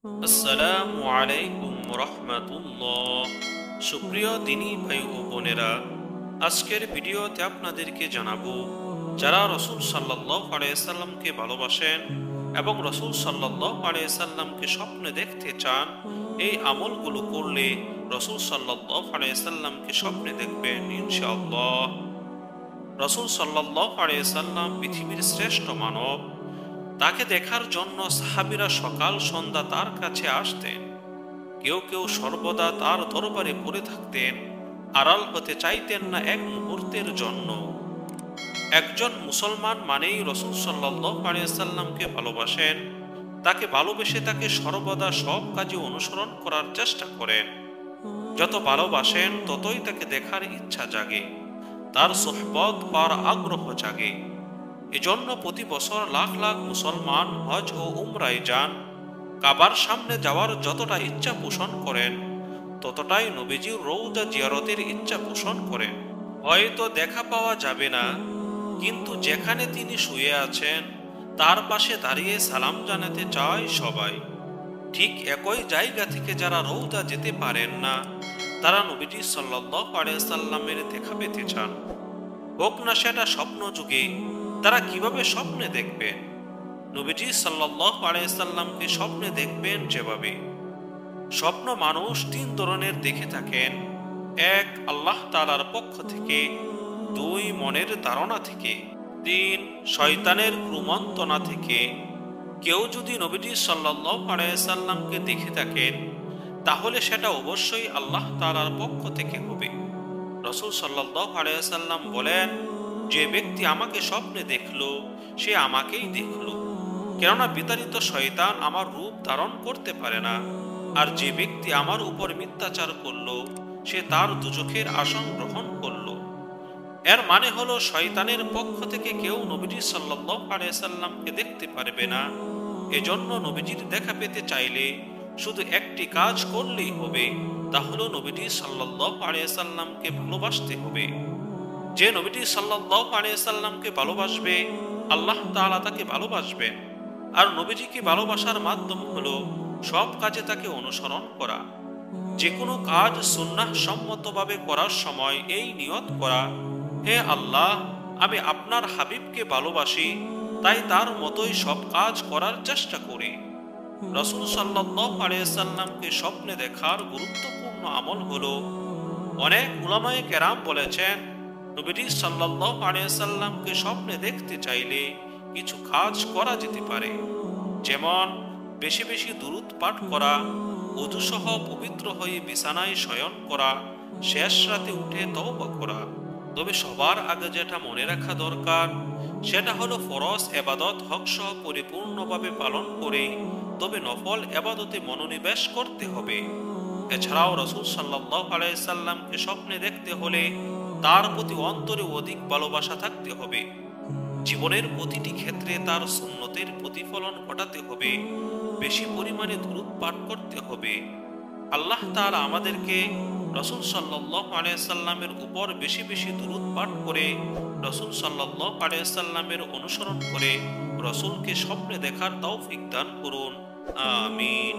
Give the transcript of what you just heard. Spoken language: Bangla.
আসসালামু আলাইকুম রহমাতুল্লাহ। সুপ্রিয় দিনী ভাই ও বোনেরা, আজকের ভিডিওতে আপনাদেরকে জানাবো যারা রসুল সাল্লাল্লাহু আলাইহি সাল্লামকে ভালোবাসেন এবং রসুল সাল্লাল্লাহু আলাইহি সাল্লামকে স্বপ্নে দেখতে চান, এই আমলগুলো করলে রসুল সাল্লাল্লাহু আলাইহি সাল্লামকে স্বপ্নে দেখবেন ইনশাআল্লাহ। রসুল সাল্লাল্লাহু আলাইহি সাল্লাম পৃথিবীর শ্রেষ্ঠ মানব। তাকে দেখার জন্য সাহাবীরা সকাল সন্ধ্যা তার কাছে আসতেন। কেউ কেউ সর্বদা তার দরবারে পড়ে থাকতেন, আড়াল হতে চাইতেন না এক মুহূর্তের জন্য। একজন মুসলমান মানেই রসুল সাল্লাল্লাহু আলাইহি সাল্লামকে ভালোবাসেন। তাকে ভালোবেসে তাকে সর্বদা সব কাজে অনুসরণ করার চেষ্টা করেন। যত ভালোবাসেন ততই তাকে দেখার ইচ্ছা জাগে, তার সোহবত পাওয়ার আগ্রহ জাগে। এজন্য প্রতি বছর লাখ লাখ মুসলমান হজ ও উমরায় যান। কাবার সামনে যাওয়ার যতটা ইচ্ছা পোষণ করেন, ততটাই নবীজির রওজা জিয়ারতের ইচ্ছা পোষণ করেন। হয়তো দেখা পাওয়া যাবে না, কিন্তু যেখানে তিনি শুয়ে আছেন তার পাশে দাঁড়িয়ে সালাম জানাতে চায় সবাই। ঠিক একই জায়গা থেকে যারা রওজা যেতে পারেন না, তারা নবীজি সাল্লাল্লাহু আলাইহি সাল্লামের দেখা পেতে চান। হোক না সেটা স্বপ্ন যুগে, তারা কিভাবে স্বপ্নে দেখবেন? নবীজি সাল্লাল্লাহু আলাইহি সাল্লামকে স্বপ্নে দেখবেন যেভাবে। স্বপ্ন মানুষ তিন ধরনের দেখে থাকেন: এক, আল্লাহ তাআলার পক্ষ থেকে; দুই, মনের ধারণা থেকে; তিন, শয়তানের কুমন্ত্রণা থেকে। কেউ যদি নবীজি সাল্লাল্লাহু আলাইহি সাল্লামকে দেখে থাকেন, তাহলে সেটা অবশ্যই আল্লাহ তাআলার পক্ষ থেকে হবে। রাসূল সাল্লাল্লাহু আলাইহি সাল্লাম বলেন, যে ব্যক্তি আমাকে স্বপ্নে দেখলো সে আমাকেই দেখলো, কেননা বিতাড়িত শয়তান আমার রূপ ধারণ করতে পারে না। আর যে ব্যক্তি আমার উপর মিথ্যাচার করলো সে তার দুজখের আসন গ্রহণ করলো। এর মানে হলো শয়তানের পক্ষ থেকে কেউ নবীজি সাল্লাল্লাহু আলাইহি সাল্লামকে দেখতে পারবে না। এজন্য নবীজির দেখা পেতে চাইলে শুধু একটি কাজ করলেই হবে, তা হলো নবীজি সাল্লাল্লাহু আলাইহি সাল্লামকে ভালোবাসতে হবে। যে নবীজি সাল্লাল্লাহু আলাইহি সাল্লামকে ভালোবাসবে, আল্লাহ তাআলা তাকে ভালোবাসবেন। আর নবীজিকে ভালোবাসার মাধ্যম হলো সব কাজে তাকে অনুসরণ করা। যে কোনো কাজ সুন্নাহ সম্মতভাবে করার সময় এই নিয়ত করা, হে আল্লাহ, আমি আপনার হাবিবকে ভালোবাসি, তাই তার মতোই সব কাজ করার চেষ্টা করি। রাসূল সাল্লাল্লাহু আলাইহি সাল্লামকে স্বপ্নে দেখার গুরুত্বপূর্ণ আমল হলো, অনেক উলামায়ে কেরাম বলেছেন, নবীজি সাল্লাল্লাহু আলাইহি সাল্লামকে স্বপ্নে দেখতে চাইলে কিছু কাজ করা যেতে পারে। যেমন বেশি বেশি দুরূদ পাঠ করা, ওযু সহ পবিত্র হয়ে বিছানায় শয়ন করা, শেষ রাতে উঠে তওবা করা। তবে সবার আগে যেটা মনে রাখা দরকার, সেটা হলো ফরজ ইবাদত হক সহ পরিপূর্ণভাবে পালন করে তবে নফল ইবাদতে মনোনিবেশ করতে হবে। এছাড়াও রাসূল সাল্লাল্লাহু আলাইহি সাল্লামকে স্বপ্নে দেখতে হলে তার প্রতি অন্তরে অধিক ভালোবাসা থাকতে হবে। জীবনের প্রতিটি ক্ষেত্রে তার সুন্নতের প্রতিফলন ঘটাতে হবে, বেশি পরিমাণে দুরূদ পাঠ করতে হবে। আল্লাহ তাআলা আমাদেরকে রাসূল সাল্লাল্লাহু আলাইহি সাল্লামের উপর বেশি বেশি দুরূদ পাঠ করে, রাসূল সাল্লাল্লাহু আলাইহি সাল্লামের অনুসরণ করে রাসূলকে স্বপ্নে দেখার তৌফিক দান করুন। আমিন।